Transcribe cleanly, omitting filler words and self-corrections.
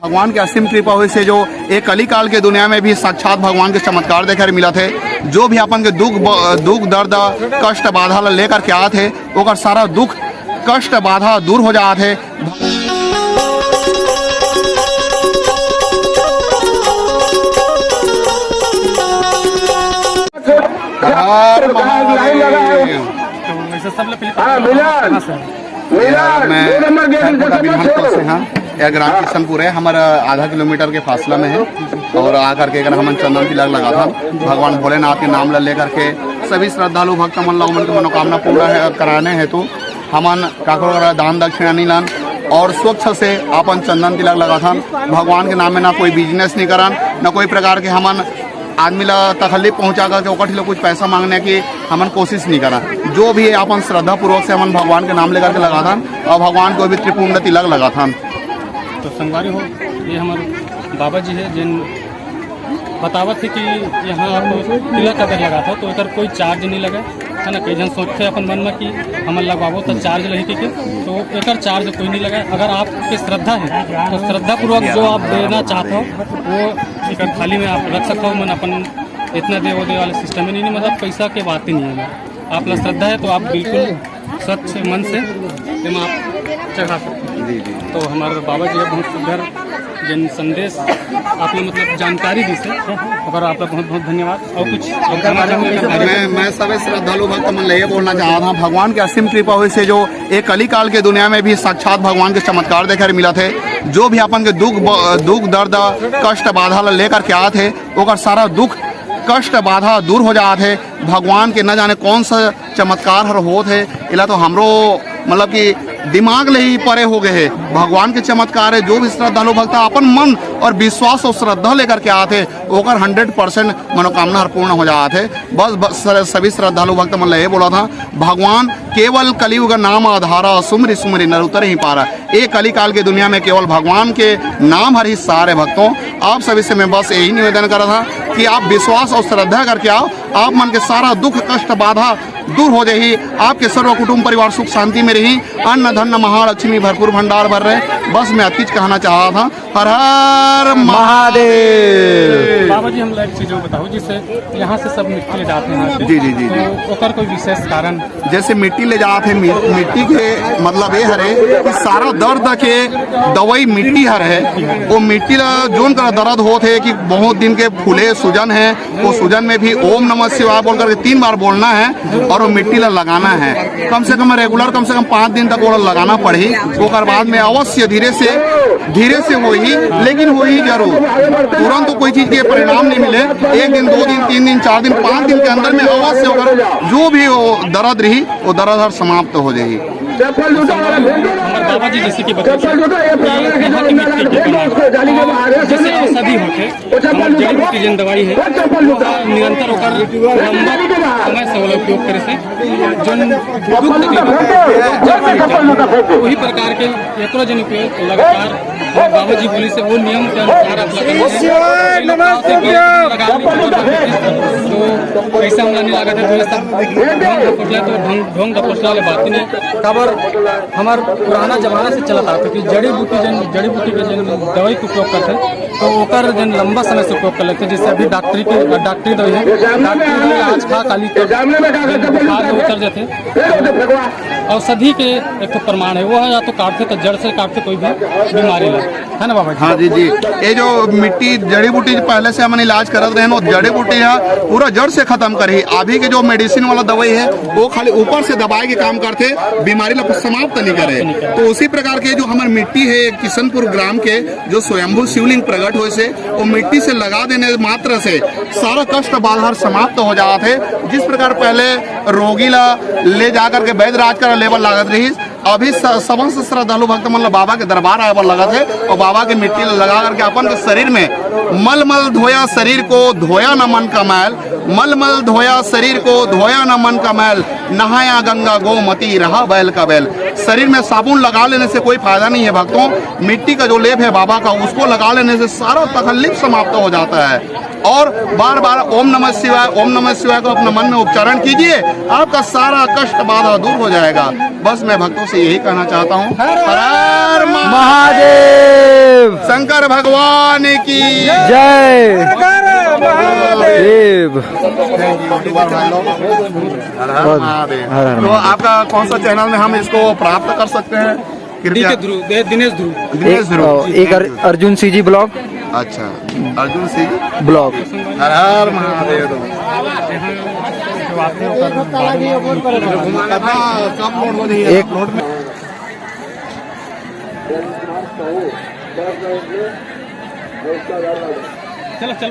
भगवान के असीम कृपा हुई से जो एक कली काल के दुनिया में भी साक्षात भगवान के चमत्कार देखकर मिला थे। जो भी अपन के दुख दर्द कष्ट बाधा लेकर के आए थे ओकर सारा दुख कष्ट बाधा दूर हो जाते थे। यह ग्राम किशनपुर है, हमारा आधा किलोमीटर के फासला में है और आकर के अगर हम चंदन तिलक लगा था भगवान भोलेनाथ के नाम ले करके सभी श्रद्धालु भक्त मन लोगों की मनोकामना पूरा है कराने हेतु हमन का दान दक्षिणा नहीं लान और स्वच्छ से अपन चंदन तिलक लगा था। भगवान के नाम में ना कोई बिजनेस नहीं करन, ना कोई प्रकार के हमन आदमी ला तकलीफ पहुँचा करके ओकठी कुछ पैसा मांगने की हमन कोशिश नहीं करा। जो भी है अपन श्रद्धा पूर्वक से हमन भगवान के नाम लेकर के लगा था और भगवान को भी त्रिपुंड तिलक लगा था। तो संगवारी हो, ये हमारे बाबा जी है जिन बतावत थे कि यहाँ आप तिलक अगर लगा था तो इधर कोई चार्ज नहीं लगा है ना। कई जन सोचते अपन मन में कि हम लगाबो तो चार्ज लगी के तो एक चार्ज कोई नहीं लगा। अगर आपकी श्रद्धा है तो श्रद्धा पूर्वक जो आप देना चाहते हो वो एक थाली में आप रख सकते हो। मन अपन इतना दे वो दे वाला सिस्टम ही नहीं, मतलब पैसा के बात ही नहीं है। आप ला श्रद्धा है तो आप बिल्कुल स्वच्छ मन से आप चढ़ा सकते हैं। तो हमारे बाबा जी है बहुत सुंदर जिन संदेश आपने मतलब जानकारी दी से और आपका बहुत बहुत धन्यवाद। और कुछ मैं सभी श्रद्धालु भक्त मन ये बोलना चाह रहा था, भगवान के असीम कृपा हुई से जो एक कली काल के दुनिया में भी साक्षात भगवान के चमत्कार देखकर मिला थे। जो भी अपन के दुख दर्द कष्ट बाधा लेकर के आए थे ओकर सारा दुख कष्ट बाधा दूर हो जाते थे। भगवान के न जाने कौन सा चमत्कार हर होत है, इला तो हमरो मतलब कि दिमाग ले ही परे हो गए है। भगवान के चमत्कार है, जो भी श्रद्धालु भक्त अपन मन और विश्वास और श्रद्धा लेकर के आते ओकर 100% मनोकामना पूर्ण हो जाते। बस सभी श्रद्धालु भक्त मन ये बोला था, भगवान केवल कलयुग नाम आधारा सुमरि सुमरि नर उतर ही पारा। एक कली काल की दुनिया में केवल भगवान के नाम हर ही सारे भक्तों। आप सभी से मैं बस यही निवेदन कर रहा था कि आप विश्वास और श्रद्धा करके आओ, आप मन के सारा दुख कष्ट बाधा दूर हो जाही। आपके सर्व कुटुंब परिवार सुख शांति में रही, अन्न धन महालक्ष्मी भरपूर भंडार भर रहे। बस मैं अतिच कहना चाह रहा था, हर हर महादेव। बाबा जी हम एक चीज बताओ, जिससे यहाँ से सब मिट्टी ले जाते हैं। जी जी जी जी। तो ओकर कोई विशेष कारण? जैसे मिट्टी ले जाते हैं, मिट्टी के मतलब ये हरे कि सारा दर्द के दवाई मिट्टी हर है। वो मिट्टी ला जोन का दर्द होते है कि बहुत दिन के फूले सूजन है, वो सूजन में भी ओम नमः शिवाय बोल करके 3 बार बोलना है और वो मिट्टी ला लगाना है। कम से कम रेगुलर कम से कम 5 दिन तक वो लगाना पड़ी। ओकर बाद में अवश्य धीरे से हो ही, लेकिन हो ही जरूर। तुरंत तो कोई चीज के परिणाम नहीं मिले, 1 दिन 2 दिन 3 दिन 4 दिन 5 दिन के अंदर में अवश्य होकर जो भी वो दर्द रही वो दर्द हर समाप्त हो जाएगी। बाबा जी जैसे कि बताइए यहाँ की मिट्टी के जैसे औषधि होते हमारे जड़ी बूटी जन दवाई है निरंतर होकर लंबा समय से वाला उपयोग करे से जो दुख तकलीफ वही प्रकार के एक जन उपयोग लगातार बाबा जी बोली से वो नियम के अनुसार आप तो पैसा हमला नहीं लगा था तो ढोंग तपस्या बात नहीं। खबर हमार पुराना जमाना से चलता था कि जड़ी बूटी के जन दवाई के उपयोग करते तो ओकर जन लंबा समय से उपयोग कर लेते। जैसे अभी डॉक्टरी दवाई है, डॉक्टरी आज खा काली उतर जाते। औषधि के एक प्रमाण है वो है, या तो काटते तो जड़ से काटते कोई भी बीमारी है ना बाबा। हाँ जी जी। ये जो मिट्टी जड़ी बूटी पहले से हम इलाज करते रहे, वो जड़ी बूटी है पूरा जड़ से खत्म करी। अभी के जो मेडिसिन वाला दवाई है वो खाली ऊपर से दबाए के काम करते, बीमारी ला समाप्त नहीं करे। तो उसी प्रकार के जो हमारी मिट्टी है किशनपुर ग्राम के जो स्वयंभू शिवलिंग प्रकट हुए से वो मिट्टी से लगा देने मात्र से सारा कष्ट बाधा समाप्त हो जाते। जिस प्रकार पहले रोगी ला ले जाकर के वैद्य राज का लेवल लागत रही, अभी समस्त श्रद्धालु भक्त मन बाबा के दरबार आए पर लगा थे और बाबा के मिट्टी लगा करके अपन के शरीर में मल धोया शरीर को धोया न मन का मैल, मल धोया शरीर को धोया न मन का मैल, नहाया गंगा गोमती रहा बैल का बैल। शरीर में साबुन लगा लेने से कोई फायदा नहीं है भक्तों। मिट्टी का जो लेप है बाबा का उसको लगा लेने से सारा तकलीफ समाप्त हो जाता है। और बार बार ओम नमः शिवाय को अपने मन में उच्चारण कीजिए, आपका सारा कष्ट बाधा दूर हो जाएगा। बस मैं भक्तों से यही कहना चाहता हूँ, हर हर महादेव शंकर भगवान की जय देव। हर हर महादेव। हर हर तो आपका कौन सा चैनल में हम इसको प्राप्त कर सकते हैं? कृपया दिनेश ध्रुव। दिनेश ध्रुव। एक अर्जुन सीजी ब्लॉग अच्छा, अर्जुन सिंह ब्लॉग। हर हर महादेव। एक चलो चल